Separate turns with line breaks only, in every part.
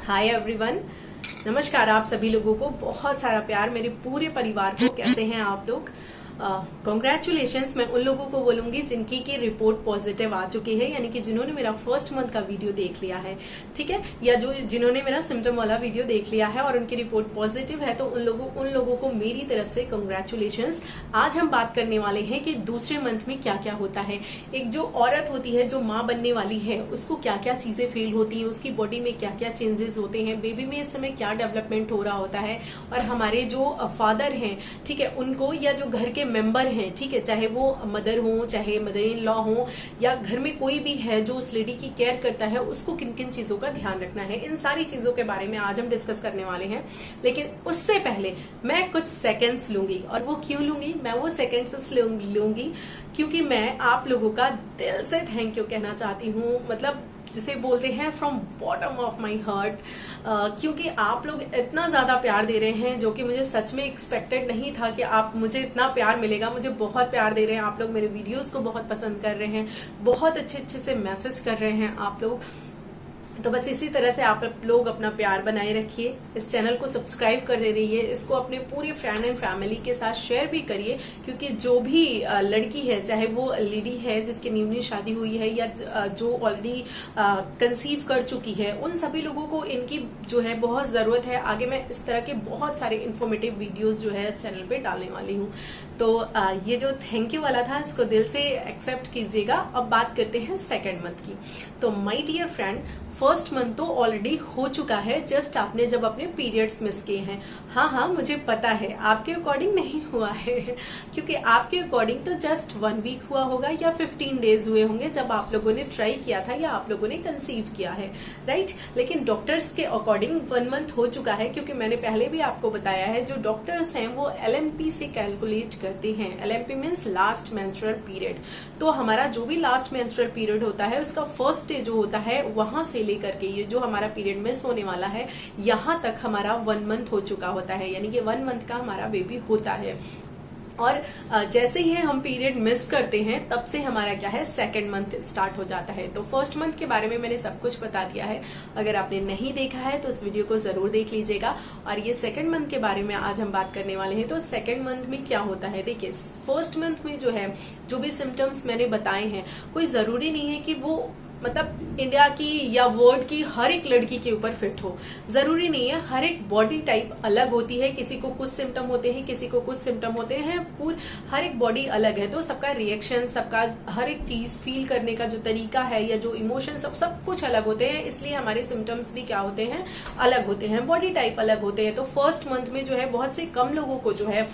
Hi everyone, नमस्कार। आप सभी लोगों को बहुत सारा प्यार, मेरे पूरे परिवार को। कैसे हैं आप लोग? कॉन्ग्रेचुलेशंस मैं उन लोगों को बोलूंगी जिनकी की रिपोर्ट पॉजिटिव आ चुकी है, यानी कि जिन्होंने मेरा फर्स्ट मंथ का वीडियो देख लिया है, ठीक है, या जिन्होंने मेरा सिम्टम वाला वीडियो देख लिया है और उनकी रिपोर्ट पॉजिटिव है, तो उन लोगों को मेरी तरफ से कॉन्ग्रेचुलेशंस। आज हम बात करने वाले हैं कि दूसरे मंथ में क्या क्या होता है। एक जो औरत होती है, जो माँ बनने वाली है, उसको क्या क्या चीजें फील होती है, उसकी बॉडी में क्या क्या चेंजेस होते हैं, बेबी में इस समय क्या डेवलपमेंट हो रहा होता है, और हमारे जो फादर हैं, ठीक है, उनको, या जो घर के मेंबर हैं, ठीक है, चाहे वो मदर हो, चाहे मदर इन लॉ हो, या घर में कोई भी है जो उस लेडी की केयर करता है, उसको किन किन चीजों का ध्यान रखना है, इन सारी चीजों के बारे में आज हम डिस्कस करने वाले हैं। लेकिन उससे पहले मैं कुछ सेकंड्स लूंगी, और वो क्यों लूंगी? मैं वो सेकंड्स लूंगी क्योंकि मैं आप लोगों का दिल से थैंक यू कहना चाहती हूँ, मतलब जिसे बोलते हैं from bottom of my heart, क्योंकि आप लोग इतना ज्यादा प्यार दे रहे हैं, जो कि मुझे सच में एक्सपेक्टेड नहीं था कि आप मुझे इतना प्यार मिलेगा। मुझे बहुत प्यार दे रहे हैं आप लोग, मेरे वीडियोस को बहुत पसंद कर रहे हैं, बहुत अच्छे अच्छे से मैसेज कर रहे हैं आप लोग। तो बस इसी तरह से आप लोग अपना प्यार बनाए रखिए, इस चैनल को सब्सक्राइब कर दे रही है, इसको अपने पूरे फ्रेंड एंड फैमिली के साथ शेयर भी करिए, क्योंकि जो भी लड़की है, चाहे वो लेडी है जिसकी न्यूली शादी हुई है, या जो ऑलरेडी कंसीव कर चुकी है, उन सभी लोगों को इनकी जो है बहुत जरूरत है। आगे मैं इस तरह के बहुत सारे इन्फॉर्मेटिव वीडियोस जो है इस चैनल पे डालने वाली हूँ। तो ये जो थैंक यू वाला था, इसको दिल से एक्सेप्ट कीजिएगा। अब बात करते हैं सेकेंड मंथ की। तो my dear friend, first month तो ऑलरेडी हो चुका है, जस्ट आपने जब अपने पीरियड्स मिस किए हैं। हाँ, मुझे पता है आपके अकॉर्डिंग नहीं हुआ है, क्योंकि आपके अकॉर्डिंग तो जस्ट 1 वीक हुआ होगा या 15 डेज हुए होंगे जब आप लोगों ने ट्राई किया था या आप लोगों ने कंसीव किया है, राइट। लेकिन डॉक्टर्स के अकॉर्डिंग 1 मंथ हो चुका है, क्योंकि मैंने पहले भी आपको बताया है, जो डॉक्टर्स हैं वो LMP से कैलकुलेट करते हैं। LMP means last menstrual period. तो हमारा जो भी लास्ट मेंस्ट्रुअल पीरियड होता है, उसका फर्स्ट डे जो होता है, वहां से लेकर के ये जो हमारा पीरियड मिस होने वाला है, यहां तक हमारा 1 मंथ हो चुका होता है, यानी कि 1 मंथ का हमारा बेबी होता है। और जैसे ही हम पीरियड मिस करते हैं, तब से हमारा क्या है, सेकंड मंथ स्टार्ट हो जाता है। तो फर्स्ट मंथ के बारे में मैंने सब कुछ बता दिया है, अगर आपने नहीं देखा है तो इस वीडियो को जरूर देख लीजिएगा। और ये सेकंड मंथ के बारे में आज हम बात करने वाले हैं। तो सेकंड मंथ में क्या होता है, देखिए, फर्स्ट मंथ में जो है, जो भी सिम्टम्स मैंने बताए हैं, कोई जरूरी नहीं है कि वो मतलब इंडिया की या वर्ल्ड की हर एक लड़की के ऊपर फिट हो, जरूरी नहीं है। हर एक बॉडी टाइप अलग होती है, किसी को कुछ सिम्टम होते हैं, किसी को कुछ सिम्टम होते हैं, हर एक बॉडी अलग है। तो सबका रिएक्शन, सबका हर एक चीज फील करने का जो तरीका है, या जो इमोशन, सब कुछ अलग होते हैं, इसलिए हमारे सिम्टम्स भी क्या होते हैं, अलग होते हैं, बॉडी टाइप अलग होते हैं। तो फर्स्ट मंथ में जो है बहुत से कम लोगों को जो है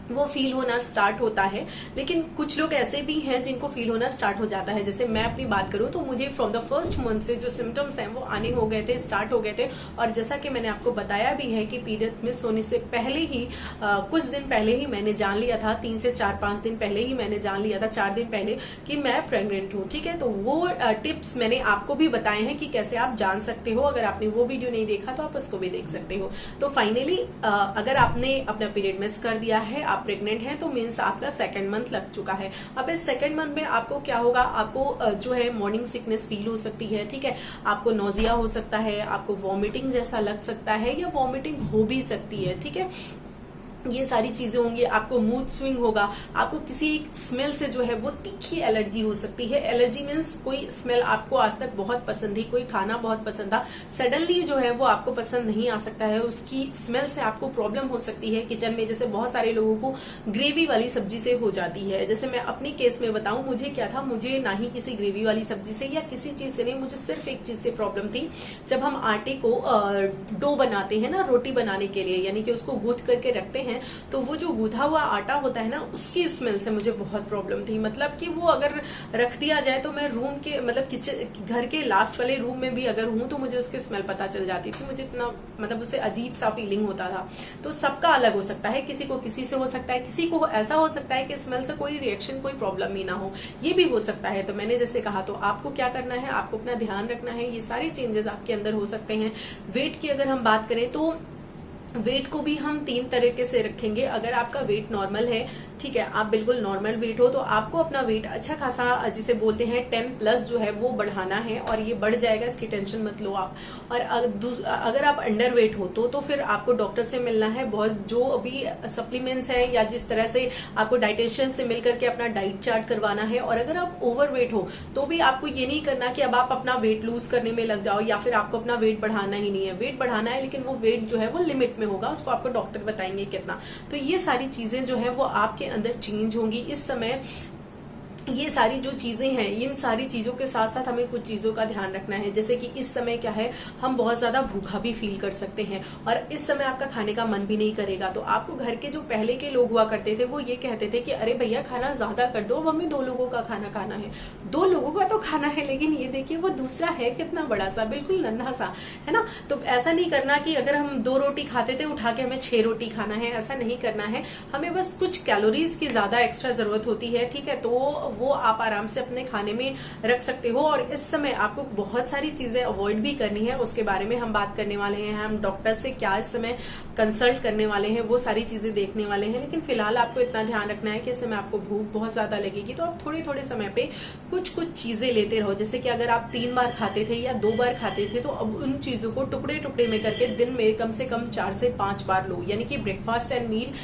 वो फील होना स्टार्ट होता है, लेकिन कुछ लोग ऐसे भी हैं जिनको फील होना स्टार्ट हो जाता है। जैसे मैं अपनी बात करूं तो मुझे फ्रॉम द फर्स्ट मंथ से जो सिम्टम्स हैं वो आने हो गए थे, स्टार्ट हो गए थे। और जैसा कि मैंने आपको बताया भी है कि पीरियड मिस होने से पहले ही कुछ दिन पहले ही मैंने जान लिया था, 3 से 4-5 दिन पहले ही मैंने जान लिया था, 4 दिन पहले, कि मैं प्रेग्नेंट हूँ, ठीक है। तो वो टिप्स मैंने आपको भी बताए हैं कि कैसे आप जान सकते हो। अगर आपने वो वीडियो नहीं देखा तो आप उसको भी देख सकते हो। तो फाइनली अगर आपने अपना पीरियड मिस कर दिया है, आप प्रेग्नेंट हैं, तो मीन्स आपका सेकंड मंथ लग चुका है। अब इस सेकंड मंथ में आपको क्या होगा, आपको जो है मॉर्निंग सिकनेस फील हो सकती है, ठीक है, आपको नोजिया हो सकता है, आपको वॉमिटिंग जैसा लग सकता है, या वॉमिटिंग हो भी सकती है, ठीक है, ये सारी चीजें होंगी। आपको मूड स्विंग होगा, आपको किसी एक स्मेल से जो है वो तीखी एलर्जी हो सकती है। एलर्जी मीन्स कोई स्मेल आपको आज तक बहुत पसंद थी, कोई खाना बहुत पसंद था, सडनली जो है वो आपको पसंद नहीं आ सकता है, उसकी स्मेल से आपको प्रॉब्लम हो सकती है किचन में। जैसे बहुत सारे लोगों को ग्रेवी वाली सब्जी से हो जाती है। जैसे मैं अपनी केस में बताऊं, मुझे क्या था, मुझे ना ही किसी ग्रेवी वाली सब्जी से या किसी चीज से नहीं, मुझे सिर्फ एक चीज से प्रॉब्लम थी। जब हम आटे को डो बनाते हैं ना, रोटी बनाने के लिए, यानी कि उसको गूंथ करके रखते हैं, तो वो जो गूंथा हुआ आटा होता है ना, उसकी स्मेल से मुझे बहुत प्रॉब्लम थी। मतलब कि वो अगर रख दिया जाए तो मैं रूम के, मतलब किचन, घर के लास्ट वाले रूम में भी अगर हूं तो मुझे उसकी स्मेल पता चल जाती थी। मुझे इतना, मतलब उससे अजीब सा फीलिंग होता था। तो सबका अलग हो सकता है, किसी को किसी से हो सकता है, किसी को ऐसा हो सकता है कि स्मेल से कोई रिएक्शन, कोई प्रॉब्लम ही ना हो, ये भी हो सकता है। तो मैंने जैसे कहा, तो आपको क्या करना है, आपको अपना ध्यान रखना है। ये सारे चेंजेस आपके अंदर हो सकते हैं। वेट की अगर हम बात करें तो वेट को भी हम 3 तरीके से रखेंगे। अगर आपका वेट नॉर्मल है, ठीक है, आप बिल्कुल नॉर्मल वेट हो, तो आपको अपना वेट अच्छा खासा जिसे बोलते हैं 10+ जो है वो बढ़ाना है, और ये बढ़ जाएगा, इसकी टेंशन मत लो आप। और अगर आप अंडर वेट हो तो फिर आपको डॉक्टर से मिलना है। बहुत जो अभी सप्लीमेंट्स हैं या जिस तरह से आपको डाइटिशियन से मिलकर के अपना डाइट चार्ट करवाना है। और अगर आप ओवर वेट हो तो भी आपको ये नहीं करना कि अब आप अपना वेट लूज करने में लग जाओ, या फिर आपको अपना वेट बढ़ाना ही नहीं है। वेट बढ़ाना है, लेकिन वो वेट जो है वो लिमिट में होगा, उसको आपको डॉक्टर बताएंगे कितना। तो ये सारी चीजें जो है वो आपके अंदर चेंज होंगी इस समय। ये सारी जो चीजें हैं, इन सारी चीजों के साथ साथ हमें कुछ चीजों का ध्यान रखना है। जैसे कि इस समय क्या है, हम बहुत ज्यादा भूखा भी फील कर सकते हैं, और इस समय आपका खाने का मन भी नहीं करेगा। तो आपको घर के जो पहले के लोग हुआ करते थे वो ये कहते थे कि अरे भैया खाना ज्यादा कर दो, अब हमें 2 लोगों का खाना खाना है। 2 लोगों का तो खाना है, लेकिन ये देखिए वो दूसरा है कितना बड़ा सा, बिल्कुल नन्हा सा, है ना। तो ऐसा नहीं करना कि अगर हम 2 रोटी खाते थे उठा के हमें 6 रोटी खाना है, ऐसा नहीं करना है। हमें बस कुछ कैलोरीज की ज्यादा एक्स्ट्रा जरूरत होती है, ठीक है, तो वो आप आराम से अपने खाने में रख सकते हो। और इस समय आपको बहुत सारी चीजें अवॉइड भी करनी है, उसके बारे में हम बात करने वाले हैं। हम डॉक्टर से क्या इस समय कंसल्ट करने वाले हैं, वो सारी चीजें देखने वाले हैं। लेकिन फिलहाल आपको इतना ध्यान रखना है कि इस समय आपको भूख बहुत ज्यादा लगेगी, तो आप थोड़े थोड़े समय पे कुछ कुछ चीजें लेते रहो। जैसे कि अगर आप 3 बार खाते थे या 2 बार खाते थे, तो अब उन चीजों को टुकड़े टुकड़े में करके दिन में कम से कम 4 से 5 बार लो। यानी कि ब्रेकफास्ट एंड मील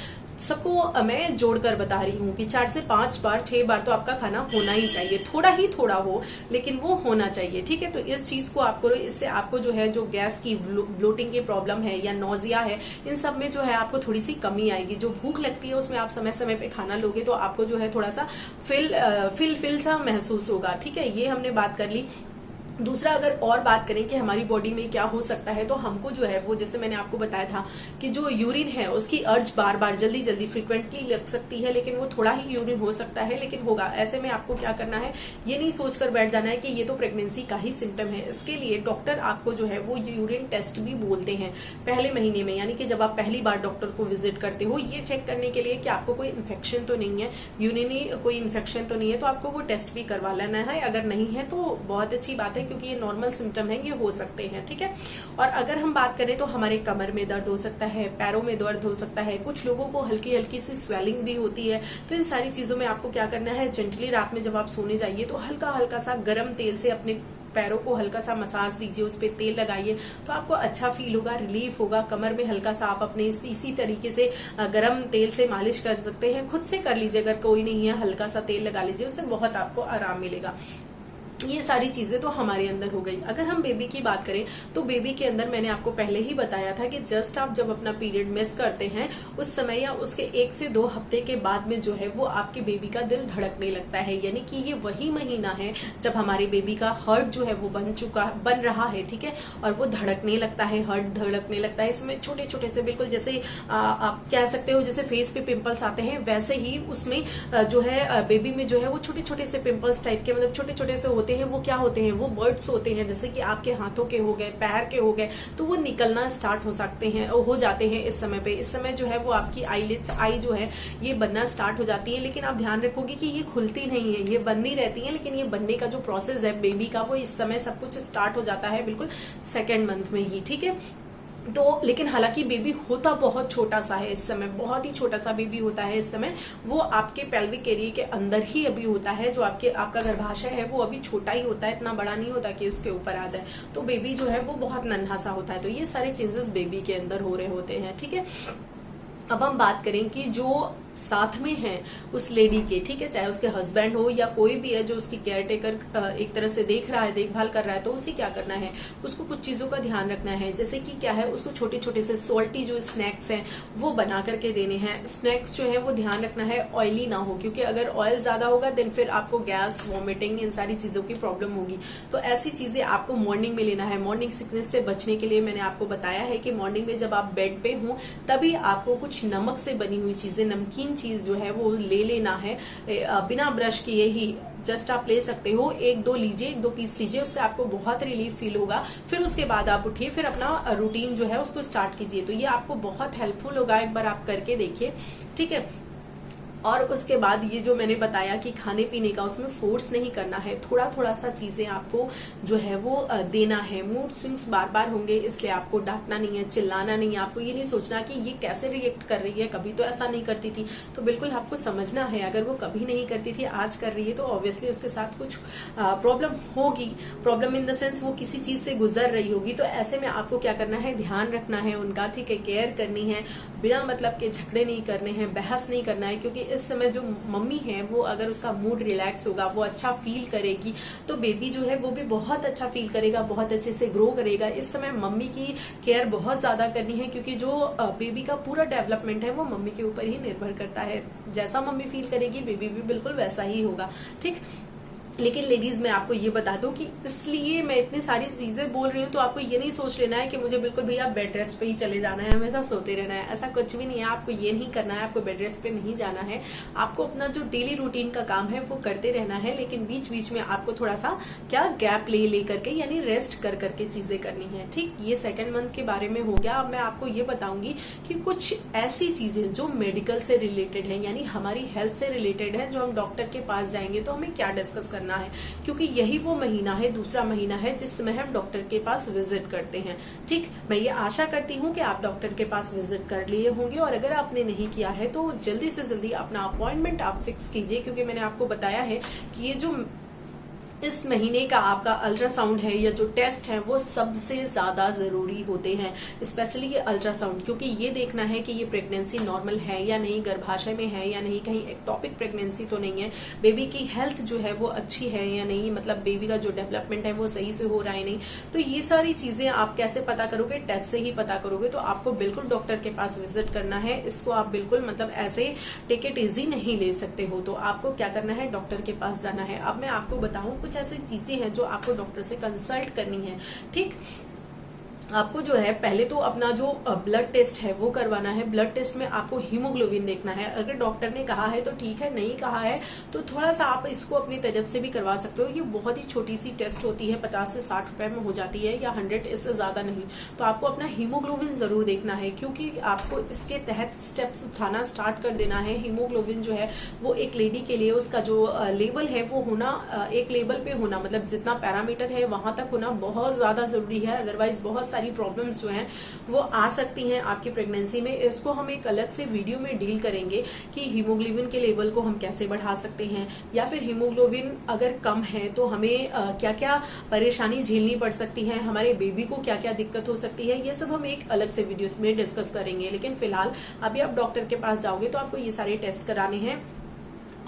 सबको मैं जोड़कर बता रही हूँ कि 4 से 5 बार 6 बार तो आपका खाना होना ही चाहिए। थोड़ा ही थोड़ा हो, लेकिन वो होना चाहिए, ठीक है। तो इस चीज को आपको, इससे आपको जो है जो गैस की ब्लोटिंग की प्रॉब्लम है या नोजिया है, इन सब में जो है आपको थोड़ी सी कमी आएगी। जो भूख लगती है उसमें आप समय समय पे खाना लोगे तो आपको जो है थोड़ा सा फिल सा महसूस होगा, ठीक है। ये हमने बात कर ली। दूसरा, अगर और बात करें कि हमारी बॉडी में क्या हो सकता है, तो हमको जो है वो, जैसे मैंने आपको बताया था कि जो यूरिन है उसकी अर्ज बार बार जल्दी जल्दी फ्रिक्वेंटली लग सकती है, लेकिन वो थोड़ा ही यूरिन हो सकता है, लेकिन होगा। ऐसे में आपको क्या करना है, ये नहीं सोचकर बैठ जाना है कि ये तो प्रेगनेंसी का ही सिम्टम है। इसके लिए डॉक्टर आपको जो है वो यूरिन टेस्ट भी बोलते हैं पहले महीने में, यानी कि जब आप पहली बार डॉक्टर को विजिट करते हो, ये चेक करने के लिए कि आपको कोई इन्फेक्शन तो नहीं है, यूरिनी कोई इन्फेक्शन तो नहीं है, तो आपको वो टेस्ट भी करवा लेना है। अगर नहीं है तो बहुत अच्छी बात है, क्योंकि ये नॉर्मल सिम्टम है, ये हो सकते हैं, ठीक है। और अगर हम बात करें तो हमारे कमर में दर्द हो सकता है, पैरों में दर्द हो सकता है, कुछ लोगों को हल्की हल्की सी स्वेलिंग भी होती है। तो इन सारी चीजों में आपको क्या करना है, जेंटली रात में जब आप सोने जाइए तो हल्का हल्का सा गर्म तेल से अपने पैरों को हल्का सा मसाज दीजिए, उस पर तेल लगाइए, तो आपको अच्छा फील होगा, रिलीफ होगा। कमर में हल्का सा आप अपने इसी तरीके से गर्म तेल से मालिश कर सकते हैं, खुद से कर लीजिए, अगर कोई नहीं है हल्का सा तेल लगा लीजिए, उससे बहुत आपको आराम मिलेगा। ये सारी चीजें तो हमारे अंदर हो गई। अगर हम बेबी की बात करें तो बेबी के अंदर मैंने आपको पहले ही बताया था कि जस्ट आप जब अपना पीरियड मिस करते हैं उस समय या उसके 1 से 2 हफ्ते के बाद में जो है वो आपके बेबी का दिल धड़कने लगता है। यानी कि ये वही महीना है जब हमारे बेबी का हार्ट जो है वो बन रहा है, ठीक है, और वो धड़कने लगता है, हार्ट धड़कने लगता है। इसमें छोटे छोटे से, बिल्कुल जैसे आप कह सकते हो जैसे फेस पे पिंपल्स आते हैं, वैसे ही उसमें जो है बेबी में जो है वो छोटे छोटे से पिंपल्स टाइप के, मतलब छोटे छोटे से होते हैं। वो क्या होते हैं, वो बर्ड्स होते हैं, जैसे कि आपके हाथों के हो गए, पैर के हो गए, तो वो निकलना स्टार्ट हो जाते हैं इस समय पे। इस समय जो है वो आपकी आई जो है ये बनना स्टार्ट हो जाती है। लेकिन आप ध्यान रखोगे कि ये खुलती नहीं है, ये बंदी रहती है, लेकिन ये बनने का जो प्रोसेस है बेबी का, वो इस समय सब कुछ स्टार्ट हो जाता है बिल्कुल 2nd मंथ में ही, ठीक है। तो लेकिन हालांकि बेबी होता बहुत छोटा सा है इस समय, बहुत ही छोटा सा बेबी होता है इस समय। वो आपके पेल्विक एरिया के अंदर ही अभी होता है, जो आपका गर्भाशय है वो अभी छोटा ही होता है, इतना बड़ा नहीं होता कि उसके ऊपर आ जाए। तो बेबी जो है वो बहुत नन्हा सा होता है। तो ये सारे चेंजेस बेबी के अंदर हो रहे होते हैं, ठीक है। अब हम बात करें कि जो साथ में है उस लेडी के, ठीक है, चाहे उसके हस्बैंड हो या कोई भी है जो उसकी केयर टेकर एक तरह से देख रहा है, देखभाल कर रहा है, तो उसे क्या करना है, उसको कुछ चीजों का ध्यान रखना है। जैसे कि क्या है, उसको छोटे छोटे से सॉल्टी जो स्नैक्स हैं वो बना करके देने हैं। स्नैक्स जो है वो ध्यान रखना है ऑयली ना हो, क्योंकि अगर ऑयल ज्यादा होगा देन फिर आपको गैस, वॉमिटिंग, इन सारी चीजों की प्रॉब्लम होगी। तो ऐसी चीजें आपको मॉर्निंग में लेना है। मॉर्निंग सिकनेस से बचने के लिए मैंने आपको बताया है कि मॉर्निंग में जब आप बेड पे हो तभी आपको कुछ नमक से बनी हुई चीजें, नमकीन चीज जो है वो ले लेना है, बिना ब्रश किए ही जस्ट आप ले सकते हो। 1-2 लीजिए, 1-2 पीस लीजिए, उससे आपको बहुत रिलीफ फील होगा। फिर उसके बाद आप उठिए, फिर अपना रूटीन जो है उसको स्टार्ट कीजिए। तो ये आपको बहुत हेल्पफुल होगा, एक बार आप करके देखिए, ठीक है। और उसके बाद ये जो मैंने बताया कि खाने पीने का उसमें फोर्स नहीं करना है, थोड़ा थोड़ा सा चीजें आपको जो है वो देना है। मूड स्विंग्स बार बार होंगे, इसलिए आपको डांटना नहीं है, चिल्लाना नहीं है। आपको ये नहीं सोचना कि ये कैसे रिएक्ट कर रही है, कभी तो ऐसा नहीं करती थी। तो बिल्कुल आपको समझना है, अगर वो कभी नहीं करती थी आज कर रही है तो ऑब्वियसली उसके साथ कुछ प्रॉब्लम होगी। प्रॉब्लम इन द सेंस वो किसी चीज से गुजर रही होगी। तो ऐसे में आपको क्या करना है, ध्यान रखना है उनका, ठीक है, केयर करनी है, बिना मतलब के झगड़े नहीं करने हैं, बहस नहीं करना है। क्योंकि इस समय जो मम्मी है वो अगर उसका मूड रिलैक्स होगा, वो अच्छा फील करेगी, तो बेबी जो है वो भी बहुत अच्छा फील करेगा, बहुत अच्छे से ग्रो करेगा। इस समय मम्मी की केयर बहुत ज्यादा करनी है, क्योंकि जो बेबी का पूरा डेवलपमेंट है वो मम्मी के ऊपर ही निर्भर करता है। जैसा मम्मी फील करेगी बेबी भी बिल्कुल वैसा ही होगा, ठीक। लेकिन लेडीज मैं आपको ये बता दूं कि इसलिए मैं इतनी सारी चीजें बोल रही हूँ, तो आपको ये नहीं सोच लेना है कि मुझे बिल्कुल भैया बेड रेस्ट पे ही चले जाना है, हमेशा सोते रहना है। ऐसा कुछ भी नहीं है, आपको ये नहीं करना है, आपको बेड रेस्ट पे नहीं जाना है। आपको अपना जो डेली रूटीन का काम है वो करते रहना है, लेकिन बीच बीच में आपको थोड़ा सा क्या गैप ले करके, यानी रेस्ट कर करके चीजें करनी है, ठीक। ये सेकेंड मंथ के बारे में हो गया। अब मैं आपको ये बताऊंगी कि कुछ ऐसी चीजें जो मेडिकल से रिलेटेड है, यानी हमारी हेल्थ से रिलेटेड है, जो हम डॉक्टर के पास जाएंगे तो हमें क्या डिस्कस करना है। क्योंकि यही वो महीना है, दूसरा महीना है जिस समय हम डॉक्टर के पास विजिट करते हैं, ठीक। मैं ये आशा करती हूँ कि आप डॉक्टर के पास विजिट कर लिए होंगे, और अगर आपने नहीं किया है तो जल्दी से जल्दी अपना अपॉइंटमेंट आप फिक्स कीजिए। क्योंकि मैंने आपको बताया है कि ये जो इस महीने का आपका अल्ट्रासाउंड है या जो टेस्ट है वो सबसे ज्यादा जरूरी होते हैं, स्पेशली ये अल्ट्रासाउंड, क्योंकि ये देखना है कि ये प्रेगनेंसी नॉर्मल है या नहीं, गर्भाशय में है या नहीं, कहीं एक्टोपिक प्रेगनेंसी तो नहीं है, बेबी की हेल्थ जो है वो अच्छी है या नहीं, मतलब बेबी का जो डेवलपमेंट है वो सही से हो रहा है नहीं। तो ये सारी चीजें आप कैसे पता करोगे, टेस्ट से ही पता करोगे। तो आपको बिल्कुल डॉक्टर के पास विजिट करना है, इसको आप बिल्कुल मतलब ऐसे टेक इट इजी नहीं ले सकते हो। तो आपको क्या करना है, डॉक्टर के पास जाना है। अब मैं आपको बताऊं कुछ ऐसी चीजें हैं जो आपको डॉक्टर से कंसल्ट करनी है, ठीक। आपको जो है पहले तो अपना जो ब्लड टेस्ट है वो करवाना है। ब्लड टेस्ट में आपको हीमोग्लोबिन देखना है। अगर डॉक्टर ने कहा है तो ठीक है, नहीं कहा है तो थोड़ा सा आप इसको अपनी तरफ से भी करवा सकते हो। ये बहुत ही छोटी सी टेस्ट होती है, 50 से 60 रुपए में हो जाती है, या 100, इससे ज्यादा नहीं। तो आपको अपना हीमोग्लोबिन जरूर देखना है, क्योंकि आपको इसके तहत स्टेप्स उठाना स्टार्ट कर देना है। हीमोग्लोबिन जो है वो एक लेडी के लिए उसका जो लेवल है वो होना, एक लेवल पे होना, मतलब जितना पैरामीटर है वहां तक होना बहुत ज्यादा जरूरी है। अदरवाइज बहुत सारी प्रॉब्लम्स जो हैं वो आ सकती हैं आपकी प्रेगनेंसी में। इसको हम एक अलग से वीडियो में डील करेंगे कि हीमोग्लोबिन के लेवल को हम कैसे बढ़ा सकते हैं, या फिर हीमोग्लोबिन अगर कम है तो हमें क्या क्या परेशानी झेलनी पड़ सकती है, हमारे बेबी को क्या क्या दिक्कत हो सकती है। ये सब हम एक अलग से वीडियो में डिस्कस करेंगे। लेकिन फिलहाल अभी आप डॉक्टर के पास जाओगे तो आपको ये सारे टेस्ट कराने हैं।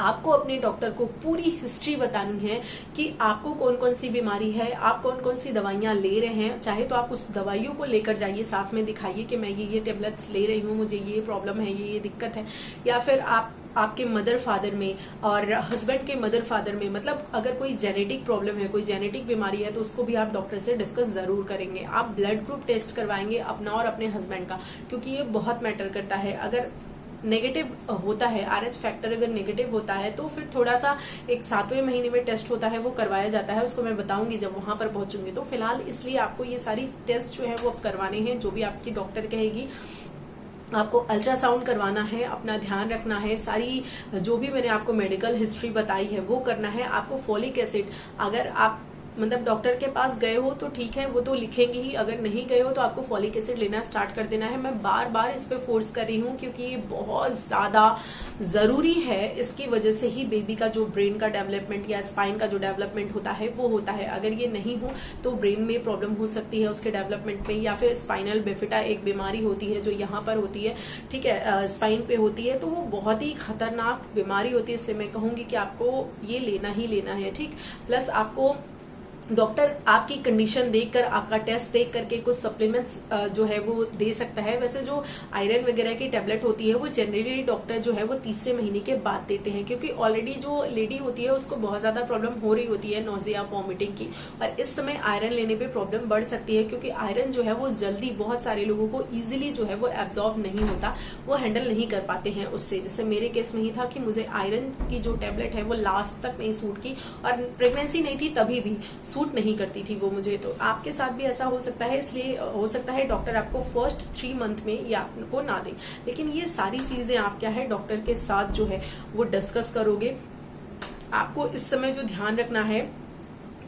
आपको अपने डॉक्टर को पूरी हिस्ट्री बतानी है कि आपको कौन कौन सी बीमारी है, आप कौन कौन सी दवाइयां ले रहे हैं। चाहे तो आप उस दवाइयों को लेकर जाइए, साथ में दिखाइए कि मैं ये टेबलेट्स ले रही हूँ, मुझे ये प्रॉब्लम है, ये दिक्कत है। या फिर आपके मदर फादर में और हस्बैंड के मदर फादर में, मतलब अगर कोई जेनेटिक प्रॉब्लम है, कोई जेनेटिक बीमारी है तो उसको भी आप डॉक्टर से डिस्कस जरूर करेंगे। आप ब्लड ग्रुप टेस्ट करवाएंगे अपना और अपने हस्बैंड का, क्योंकि ये बहुत मैटर करता है। अगर नेगेटिव होता है, RH फैक्टर अगर नेगेटिव होता है तो फिर थोड़ा सा एक 7वें महीने में टेस्ट होता है वो करवाया जाता है, उसको मैं बताऊंगी जब वहां पर पहुंचूंगी। तो फिलहाल इसलिए आपको ये सारी टेस्ट जो है वो अब करवाने हैं, जो भी आपकी डॉक्टर कहेगी। आपको अल्ट्रासाउंड करवाना है, अपना ध्यान रखना है, सारी जो भी मैंने आपको मेडिकल हिस्ट्री बताई है वो करना है। आपको फॉलिक एसिड, अगर आप मतलब डॉक्टर के पास गए हो तो ठीक है, वो तो लिखेंगे ही, अगर नहीं गए हो तो आपको फॉलिक एसिड लेना स्टार्ट कर देना है। मैं बार बार इस पे फोर्स कर रही हूँ क्योंकि ये बहुत ज्यादा जरूरी है। इसकी वजह से ही बेबी का जो ब्रेन का डेवलपमेंट या स्पाइन का जो डेवलपमेंट होता है वो होता है। अगर ये नहीं हो तो ब्रेन में प्रॉब्लम हो सकती है उसके डेवलपमेंट में, या फिर स्पाइनल बिफिटा एक बीमारी होती है जो यहाँ पर होती है, ठीक है, स्पाइन पे होती है, तो वो बहुत ही खतरनाक बीमारी होती है। इसलिए मैं कहूंगी कि आपको ये लेना ही लेना है, ठीक। प्लस आपको डॉक्टर आपकी कंडीशन देखकर, आपका टेस्ट देख करके कुछ सप्लीमेंट्स जो है वो दे सकता है। वैसे जो आयरन वगैरह की टेबलेट होती है वो जनरली डॉक्टर जो है वो तीसरे महीने के बाद देते हैं, क्योंकि ऑलरेडी जो लेडी होती है उसको बहुत ज्यादा प्रॉब्लम हो रही होती है नोजिया वॉमिटिंग की, और इस समय आयरन लेने पे प्रॉब्लम बढ़ सकती है, क्योंकि आयरन जो है वो जल्दी बहुत सारे लोगों को इजिली जो है वो एब्जॉर्ब नहीं होता, वो हैंडल नहीं कर पाते हैं उससे। जैसे मेरे केस में ही था कि मुझे आयरन की जो टेबलेट है वो लास्ट तक नहीं सूट की, और प्रेगनेंसी नहीं थी तभी भी सूट नहीं करती थी वो मुझे। तो आपके साथ भी ऐसा हो सकता है, इसलिए हो सकता है डॉक्टर आपको फर्स्ट 3 मंथ में ये आपको ना दे। लेकिन ये सारी चीजें आप क्या है डॉक्टर के साथ जो है वो डिस्कस करोगे। आपको इस समय जो ध्यान रखना है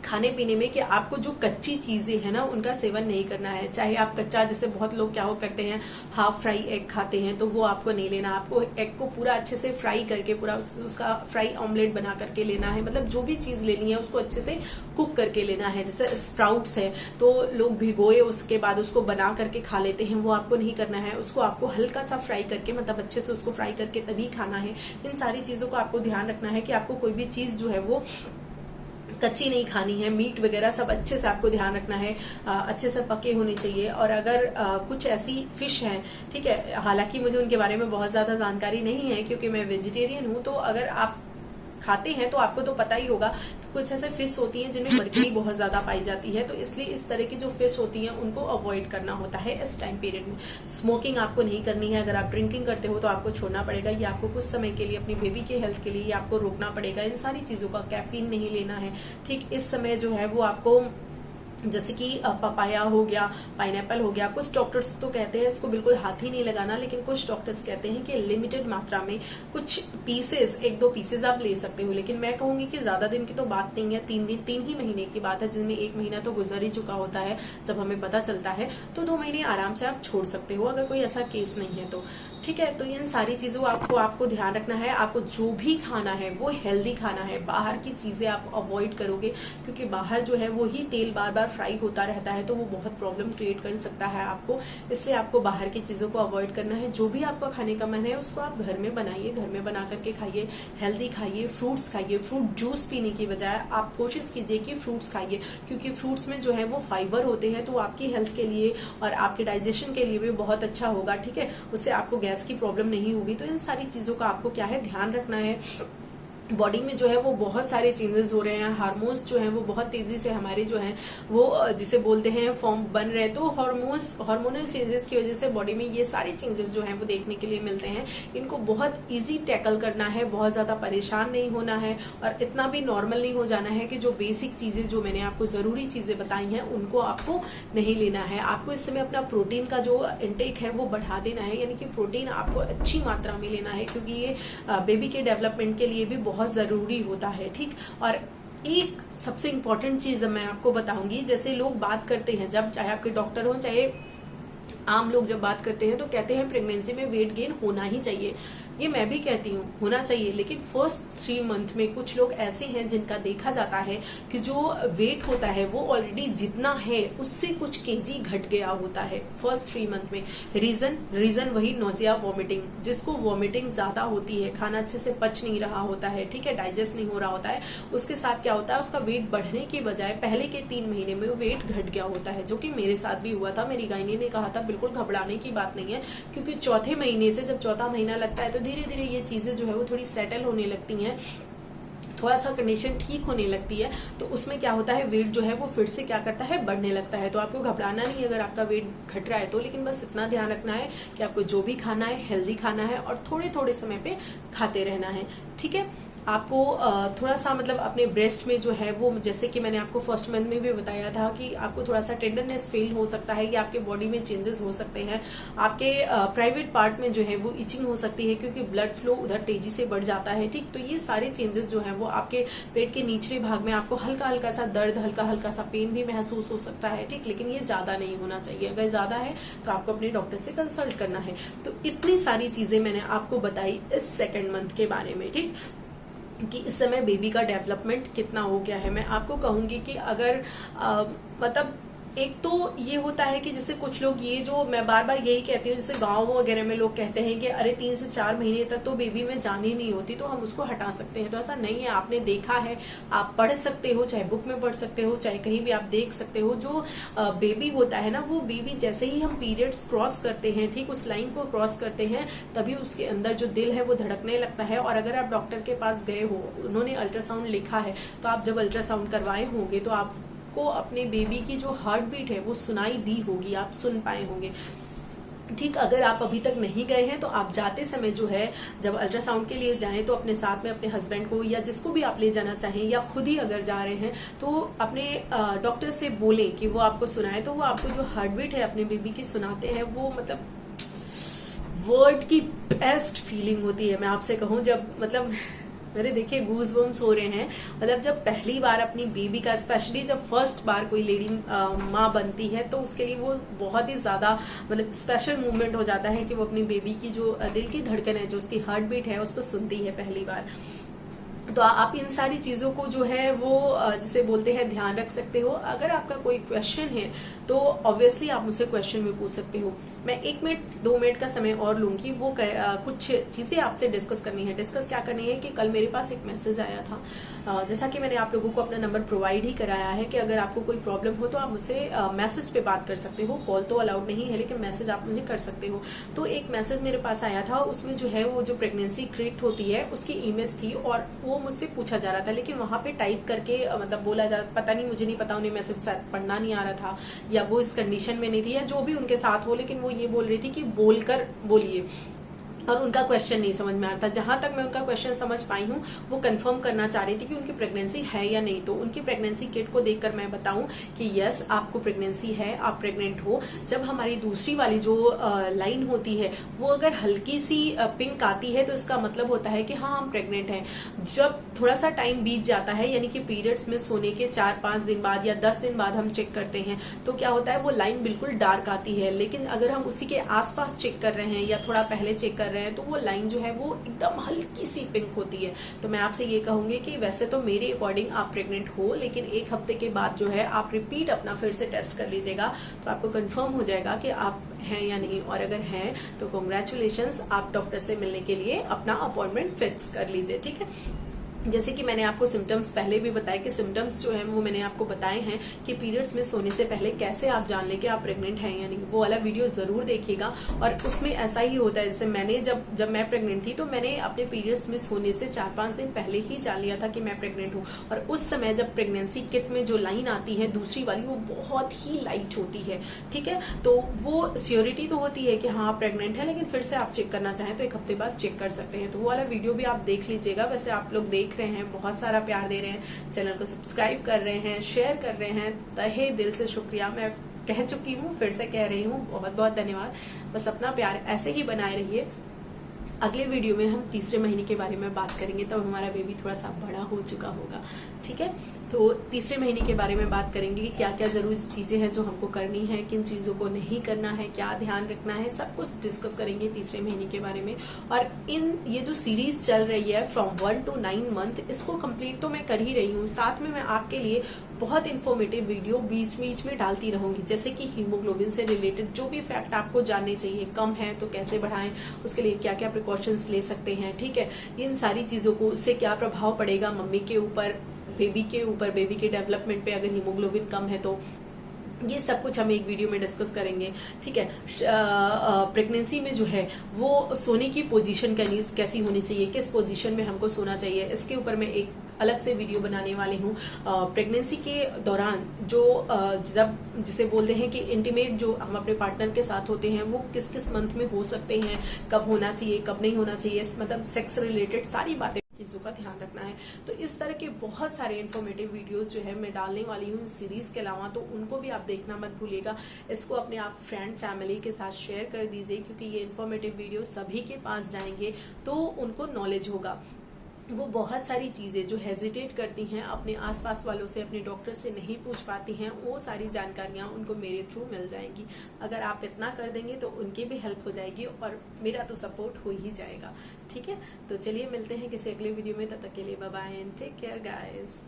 खाने पीने में कि आपको जो कच्ची चीजें हैं ना उनका सेवन नहीं करना है। चाहे आप कच्चा, जैसे बहुत लोग क्या हो करते हैं हाफ फ्राई एग खाते हैं, तो वो आपको नहीं लेना। आपको एग को पूरा अच्छे से फ्राई करके पूरा उसका फ्राई ऑमलेट बना करके लेना है। मतलब जो भी चीज लेनी है उसको अच्छे से कुक करके लेना है। जैसे स्प्राउट्स है तो लोग भिगोए उसके बाद उसको बना करके खा लेते हैं, वो आपको नहीं करना है। उसको आपको हल्का सा फ्राई करके, मतलब अच्छे से उसको फ्राई करके तभी खाना है। इन सारी चीजों को आपको ध्यान रखना है कि आपको कोई भी चीज जो है वो कच्ची नहीं खानी है। मीट वगैरह सब अच्छे से आपको ध्यान रखना है, अच्छे से पके होने चाहिए। और अगर कुछ ऐसी फिश है, ठीक है, हालांकि मुझे उनके बारे में बहुत ज्यादा जानकारी नहीं है क्योंकि मैं वेजिटेरियन हूँ, तो अगर आप खाते हैं तो आपको तो पता ही होगा कि कुछ ऐसे फिश होती हैं जिनमें मरकरी बहुत ज्यादा पाई जाती है। तो इसलिए इस तरह की जो फिश होती हैं उनको अवॉइड करना होता है इस टाइम पीरियड में। स्मोकिंग आपको नहीं करनी है। अगर आप ड्रिंकिंग करते हो तो आपको छोड़ना पड़ेगा। ये आपको कुछ समय के लिए अपनी बेबी के हेल्थ के लिए ये आपको रोकना पड़ेगा। इन सारी चीजों का कैफीन नहीं लेना है। ठीक इस समय जो है वो आपको, जैसे कि पपाया हो गया, पाइनएप्पल हो गया, कुछ डॉक्टर्स तो कहते हैं इसको बिल्कुल हाथ ही नहीं लगाना, लेकिन कुछ डॉक्टर्स कहते हैं कि लिमिटेड मात्रा में कुछ पीसेस, 1-2 पीसेस आप ले सकते हो। लेकिन मैं कहूंगी कि ज्यादा दिन की तो बात नहीं है, 3 ही महीने की बात है, जिनमें 1 महीना तो गुजर ही चुका होता है जब हमें पता चलता है। तो 2 महीने आराम से आप छोड़ सकते हो अगर कोई ऐसा केस नहीं है तो। ठीक है, तो इन सारी चीजों आपको ध्यान रखना है। आपको जो भी खाना है वो हेल्दी खाना है। बाहर की चीजें आप अवॉइड करोगे क्योंकि बाहर जो है वो ही तेल बार बार फ्राई होता रहता है, तो वो बहुत प्रॉब्लम क्रिएट कर सकता है आपको। इसलिए आपको बाहर की चीजों को अवॉइड करना है। जो भी आपका खाने का मन है उसको आप घर में बनाइए, घर में बना करके खाइए, हेल्दी खाइए, फ्रूट्स खाइए। फ्रूट जूस पीने की बजाय आप कोशिश कीजिए कि फ्रूट्स खाइए, क्योंकि फ्रूट्स में जो है वो फाइबर होते हैं, तो आपकी हेल्थ के लिए और आपके डाइजेशन के लिए भी बहुत अच्छा होगा। ठीक है, उससे आपको गैस की प्रॉब्लम नहीं होगी। तो इन सारी चीजों का आपको क्या है ध्यान रखना है। बॉडी में जो है वो बहुत सारे चेंजेस हो रहे हैं। हार्मोन्स जो है वो बहुत तेजी से हमारे जो है वो जिसे बोलते हैं फॉर्म बन रहे हैं। तो हार्मोनल चेंजेस की वजह से बॉडी में ये सारे चेंजेस जो हैं वो देखने के लिए मिलते हैं। इनको बहुत इजी टैकल करना है, बहुत ज्यादा परेशान नहीं होना है और इतना भी नॉर्मल नहीं हो जाना है कि जो बेसिक चीजें जो मैंने आपको जरूरी चीजें बताई हैं उनको आपको नहीं लेना है। आपको इस समय अपना प्रोटीन का जो इंटेक है वो बढ़ा देना है, यानी कि प्रोटीन आपको अच्छी मात्रा में लेना है, क्योंकि ये बेबी के डेवलपमेंट के लिए भी बहुत जरूरी होता है। ठीक, और एक सबसे इंपॉर्टेंट चीज मैं आपको बताऊंगी, जैसे लोग बात करते हैं, जब चाहे आपके डॉक्टर हो चाहे आम लोग जब बात करते हैं तो कहते हैं प्रेगनेंसी में वेट गेन होना ही चाहिए। ये मैं भी कहती हूँ होना चाहिए, लेकिन फर्स्ट 3 मंथ में कुछ लोग ऐसे हैं जिनका देखा जाता है कि जो वेट होता है वो ऑलरेडी जितना है उससे कुछ केजी घट गया होता है फर्स्ट 3 मंथ में। रीजन वही नोजिया, वॉमिटिंग। जिसको वॉमिटिंग ज्यादा होती है, खाना अच्छे से पच नहीं रहा होता है, ठीक है, डाइजेस्ट नहीं हो रहा होता है, उसके साथ क्या होता है, उसका वेट बढ़ने की बजाय पहले के 3 महीने में वो वेट घट गया होता है, जो कि मेरे साथ भी हुआ था। मेरी गायनी ने कहा था बिल्कुल घबराने की बात नहीं है, क्योंकि चौथे महीने से जब चौथा महीना लगता है तो धीरे धीरे ये चीजें जो है वो थोड़ी सेटल होने लगती हैं, थोड़ा सा कंडीशन ठीक होने लगती है। तो उसमें क्या होता है, वेट जो है वो फिर से क्या करता है, बढ़ने लगता है। तो आपको घबराना नहीं अगर आपका वेट घट रहा है तो, लेकिन बस इतना ध्यान रखना है कि आपको जो भी खाना है हेल्दी खाना है और थोड़े थोड़े समय पे खाते रहना है। ठीक है, आपको थोड़ा सा मतलब अपने ब्रेस्ट में जो है वो, जैसे कि मैंने आपको फर्स्ट मंथ में भी बताया था कि आपको थोड़ा सा टेंडरनेस फील हो सकता है, कि आपके बॉडी में चेंजेस हो सकते हैं, आपके प्राइवेट पार्ट में जो है वो इचिंग हो सकती है, क्योंकि ब्लड फ्लो उधर तेजी से बढ़ जाता है। ठीक, तो ये सारे चेंजेस जो है वो आपके पेट के निचले भाग में आपको हल्का हल्का सा दर्द, हल्का हल्का सा पेन भी महसूस हो सकता है। ठीक, लेकिन ये ज्यादा नहीं होना चाहिए। अगर ज्यादा है तो आपको अपने डॉक्टर से कंसल्ट करना है। तो इतनी सारी चीजें मैंने आपको बताई इस सेकेंड मंथ के बारे में। ठीक, कि इस समय बेबी का डेवलपमेंट कितना हो गया है। मैं आपको कहूंगी कि अगर मतलब एक तो ये होता है कि जैसे कुछ लोग, ये जो मैं बार बार यही कहती हूँ, जैसे गांव वगैरह में लोग कहते हैं कि अरे 3 से 4 महीने तक तो बेबी में जान ही नहीं होती, तो हम उसको हटा सकते हैं। तो ऐसा नहीं है, आपने देखा है, आप पढ़ सकते हो, चाहे बुक में पढ़ सकते हो, चाहे कहीं भी आप देख सकते हो। जो बेबी होता है ना, वो बेबी जैसे ही हम पीरियड्स क्रॉस करते हैं, ठीक उस लाइन को क्रॉस करते हैं, तभी उसके अंदर जो दिल है वो धड़कने लगता है। और अगर आप डॉक्टर के पास गए हो, उन्होंने अल्ट्रासाउंड लिखा है, तो आप जब अल्ट्रासाउंड करवाए होंगे तो आपको अपने बेबी की जो हार्ट बीट है वो सुनाई दी होगी, आप सुन पाए होंगे। ठीक, अगर आप अभी तक नहीं गए हैं तो आप जाते समय जो है जब अल्ट्रासाउंड के लिए जाएं तो अपने साथ में अपने हस्बैंड को या जिसको भी आप ले जाना चाहें या खुद ही अगर जा रहे हैं तो अपने डॉक्टर से बोलें कि वो आपको सुनाए। तो वो आपको जो हार्ट बीट है अपने बेबी की सुनाते हैं, वो मतलब वर्ल्ड की बेस्ट फीलिंग होती है। मैं आपसे कहूँ, जब मतलब मेरे देखिए गूज बम्स हो रहे हैं। मतलब जब पहली बार अपनी बेबी का, स्पेशली जब फर्स्ट बार कोई लेडी माँ बनती है तो उसके लिए वो बहुत ही ज्यादा मतलब स्पेशल मूवमेंट हो जाता है कि वो अपनी बेबी की जो दिल की धड़कन है, जो उसकी हार्ट बीट है, उसको सुनती है पहली बार। तो आप इन सारी चीजों को जो है वो जिसे बोलते हैं ध्यान रख सकते हो। अगर आपका कोई क्वेश्चन है तो ऑब्वियसली आप मुझसे क्वेश्चन भी पूछ सकते हो। मैं 1 मिनट 2 मिनट का समय और लूंगी, वो कुछ चीजें आपसे डिस्कस करनी है। डिस्कस क्या करनी है कि कल मेरे पास एक मैसेज आया था, जैसा कि मैंने आप लोगों को अपना नंबर प्रोवाइड ही कराया है कि अगर आपको कोई प्रॉब्लम हो तो आप मुझसे मैसेज पे बात कर सकते हो। कॉल तो अलाउड नहीं है, लेकिन मैसेज आप मुझे कर सकते हो। तो एक मैसेज मेरे पास आया था, उसमें जो है वो जो प्रेगनेंसी क्रिएट होती है उसकी इमेज थी और वो मुझसे पूछा जा रहा था, लेकिन वहां पे टाइप करके मतलब बोला जा, पता नहीं, मुझे नहीं पता, उन्हें मैसेज पढ़ना नहीं आ रहा था या वो इस कंडीशन में नहीं थी या जो भी उनके साथ हो, लेकिन वो ये बोल रही थी कि बोलकर बोलिए, और उनका क्वेश्चन नहीं समझ में आ रहा था। जहां तक मैं उनका क्वेश्चन समझ पाई हूँ, वो कंफर्म करना चाह रही थी कि उनकी प्रेगनेंसी है या नहीं। तो उनकी प्रेगनेंसी किट को देखकर मैं बताऊं कि यस, आपको प्रेगनेंसी है, आप प्रेग्नेंट हो। जब हमारी दूसरी वाली जो लाइन होती है वो अगर हल्की सी पिंक आती है तो इसका मतलब होता है कि हाँ, हम प्रेग्नेंट हैं। जब थोड़ा सा टाइम बीत जाता है, यानी कि पीरियड्स में सोने के 4-5 दिन बाद या 10 दिन बाद हम चेक करते हैं तो क्या होता है, वो लाइन बिल्कुल डार्क आती है। लेकिन अगर हम उसी के आसपास चेक कर रहे हैं या थोड़ा पहले चेक कर रहे हैं तो वो लाइन जो है वो एकदम हल्की सी पिंक होती है। तो मैं आपसे ये कहूंगी कि वैसे तो मेरे अकॉर्डिंग आप प्रेग्नेंट हो, लेकिन 1 हफ्ते के बाद जो है आप रिपीट अपना फिर से टेस्ट कर लीजिएगा तो आपको कंफर्म हो जाएगा कि आप हैं या नहीं। और अगर हैं तो कॉन्ग्रेचुलेशंस, आप डॉक्टर से मिलने के लिए अपना अपॉइंटमेंट फिक्स कर लीजिए। ठीक है, जैसे कि मैंने आपको सिम्टम्स पहले भी बताए कि सिम्टम्स जो है वो मैंने आपको बताए हैं कि पीरियड्स में सोने से पहले कैसे आप जान लें कि आप प्रेग्नेंट हैं या नहीं। वो वाला वीडियो जरूर देखिएगा। और उसमें ऐसा ही होता है, जैसे मैंने जब मैं प्रेग्नेंट थी तो मैंने अपने पीरियड्स में सोने से 4-5 दिन पहले ही जान लिया था कि मैं प्रेग्नेंट हूँ। और उस समय जब प्रेगनेंसी किट में जो लाइन आती है दूसरी वाली, वो बहुत ही लाइट होती है। ठीक है, तो वो श्योरिटी तो होती है कि हाँ आप प्रेग्नेंट है, लेकिन फिर से आप चेक करना चाहें तो 1 हफ्ते बाद चेक कर सकते हैं। तो वो वाला वीडियो भी आप देख लीजिएगा। वैसे आप लोग देख रहे हैं, बहुत सारा प्यार दे रहे हैं, चैनल को सब्सक्राइब कर रहे हैं, शेयर कर रहे हैं, तहे दिल से शुक्रिया। मैं कह चुकी हूँ, फिर से कह रही हूँ, बहुत बहुत धन्यवाद। बस अपना प्यार ऐसे ही बनाए रहिए। अगले वीडियो में हम तीसरे महीने के बारे में बात करेंगे, तब हमारा बेबी थोड़ा सा बड़ा हो चुका होगा। ठीक है, तो तीसरे महीने के बारे में बात करेंगे कि क्या क्या जरूरी चीजें हैं जो हमको करनी है, किन चीजों को नहीं करना है, क्या ध्यान रखना है, सब कुछ डिस्कस करेंगे तीसरे महीने के बारे में। और ये जो सीरीज चल रही है फ्रॉम 1 to 9 मंथ, इसको कंप्लीट तो मैं कर ही रही हूँ। साथ में मैं आपके लिए बहुत इन्फॉर्मेटिव वीडियो बीच बीच में डालती रहूंगी, जैसे कि हीमोग्लोबिन से रिलेटेड जो भी फैक्ट आपको जानने चाहिए, कम है तो कैसे बढ़ाएं, उसके लिए क्या क्या प्रिकॉशंस ले सकते हैं। ठीक है, इन सारी चीजों को, उससे क्या प्रभाव पड़ेगा मम्मी के ऊपर, बेबी के ऊपर, बेबी के डेवलपमेंट पे अगर हीमोग्लोबिन कम है तो, ये सब कुछ हम एक वीडियो में डिस्कस करेंगे। ठीक है, प्रेगनेंसी में जो है वो सोने की पोजीशन कैसी होनी चाहिए, किस पोजीशन में हमको सोना चाहिए, इसके ऊपर मैं एक अलग से वीडियो बनाने वाली हूँ। प्रेगनेंसी के दौरान जो जब जिसे बोलते हैं कि इंटीमेट जो हम अपने पार्टनर के साथ होते हैं वो किस किस मंथ में हो सकते हैं, कब होना चाहिए, कब नहीं होना चाहिए, मतलब सेक्स रिलेटेड सारी बातें, चीजों का ध्यान रखना है। तो इस तरह के बहुत सारे इन्फॉर्मेटिव वीडियोस जो है मैं डालने वाली हूँ इस सीरीज के अलावा, तो उनको भी आप देखना मत भूलिएगा। इसको अपने आप फ्रेंड फैमिली के साथ शेयर कर दीजिए, क्योंकि ये इन्फॉर्मेटिव वीडियो सभी के पास जाएंगे तो उनको नॉलेज होगा। वो बहुत सारी चीजें जो हेजिटेट करती हैं, अपने आसपास वालों से, अपने डॉक्टर से नहीं पूछ पाती हैं, वो सारी जानकारियां उनको मेरे थ्रू मिल जाएंगी। अगर आप इतना कर देंगे तो उनकी भी हेल्प हो जाएगी और मेरा तो सपोर्ट हो ही जाएगा। ठीक है, तो चलिए मिलते हैं किसी अगले वीडियो में, तब तक के लिए bye bye and take care guys.